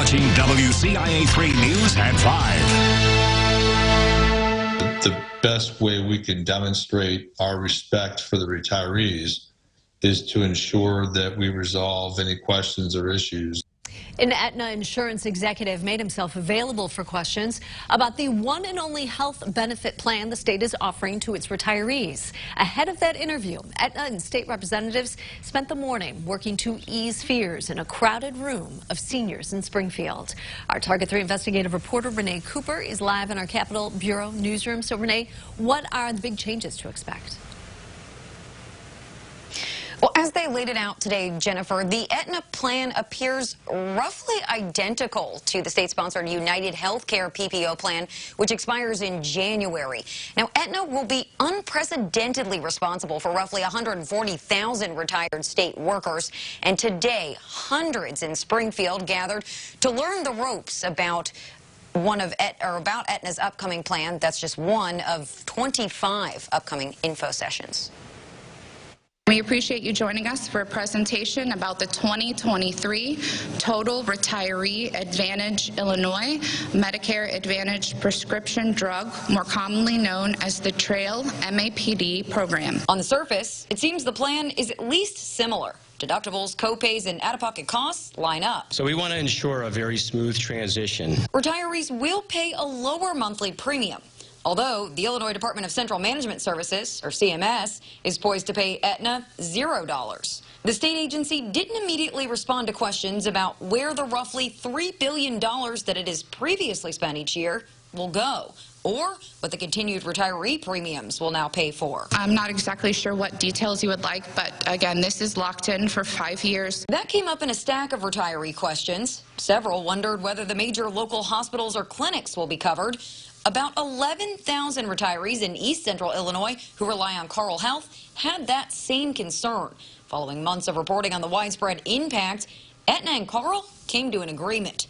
watching WCIA3 News at 5. The best way we can demonstrate our respect for the retirees is to ensure that we resolve any questions or issues. An Aetna insurance executive made himself available for questions about the one and only health benefit plan the state is offering to its retirees. Ahead of that interview, Aetna and state representatives spent the morning working to ease fears in a crowded room of seniors in Springfield. Our Target 3 investigative reporter Renee Cooper is live in our Capitol Bureau newsroom. So Renee, what are the big changes to expect? Well, as they laid it out today, Jennifer, the Aetna plan appears roughly identical to the state-sponsored United Healthcare PPO plan, which expires in January. Now, Aetna will be unprecedentedly responsible for roughly 140,000 retired state workers. And today, hundreds in Springfield gathered to learn the ropes about about Aetna's upcoming plan. That's just one of 25 upcoming info sessions. We appreciate you joining us for a presentation about the 2023 Total Retiree Advantage Illinois Medicare Advantage Prescription Drug, more commonly known as the TRAIL MAPD program. On the surface, it seems the plan is at least similar. Deductibles, copays, and out-of-pocket costs line up. So we want to ensure a very smooth transition. Retirees will pay a lower monthly premium. Although the Illinois Department of Central Management Services, or CMS, is poised to pay Aetna $0. The state agency didn't immediately respond to questions about where the roughly $3 billion that it has previously spent each year will go, or what the continued retiree premiums will now pay for. I'm not exactly sure what details you would like, but again, this is locked in for 5 years. That came up in a stack of retiree questions. Several wondered whether the major local hospitals or clinics will be covered. About 11,000 retirees in East Central Illinois who rely on Carle Health had that same concern. Following months of reporting on the widespread impact, Aetna and Carle came to an agreement.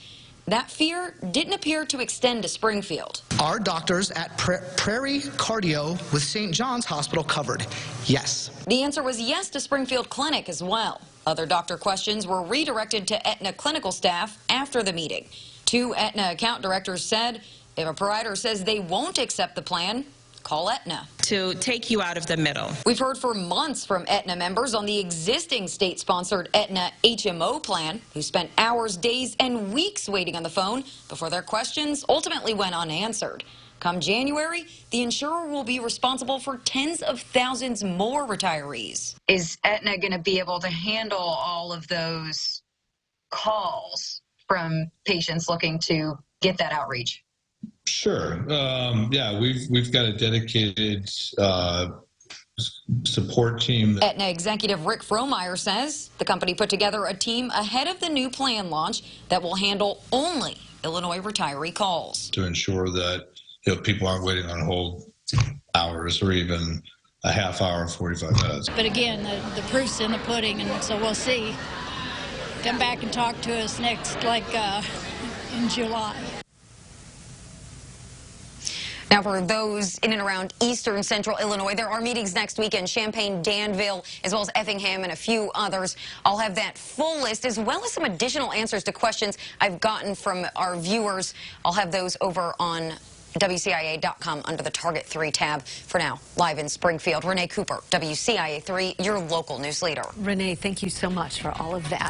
That fear didn't appear to extend to Springfield. Are doctors at Prairie Cardio with St. John's Hospital covered? Yes. The answer was yes to Springfield Clinic as well. Other doctor questions were redirected to Aetna clinical staff after the meeting. Two Aetna account directors said, if a provider says they won't accept the plan, call Aetna. To take you out of the middle. We've heard for months from Aetna members on the existing state-sponsored Aetna HMO plan who spent hours, days, and weeks waiting on the phone before their questions ultimately went unanswered. Come January, the insurer will be responsible for tens of thousands more retirees. Is Aetna going to be able to handle all of those calls from patients looking to get that outreach? Sure. Yeah, we've got a dedicated support team. Aetna executive Rick Frohmeyer says the company put together a team ahead of the new plan launch that will handle only Illinois retiree calls. To ensure that people aren't waiting on hold hours or even a half hour, 45 minutes. But again, the proof's in the pudding, and so we'll see. Come back and talk to us next, in July. Now, for those in and around eastern central Illinois, there are meetings next week in Champaign, Danville, as well as Effingham and a few others. I'll have that full list, as well as some additional answers to questions I've gotten from our viewers. I'll have those over on WCIA.com under the Target 3 tab. For now, live in Springfield, Renee Cooper, WCIA 3, your local news leader. Renee, thank you so much for all of that.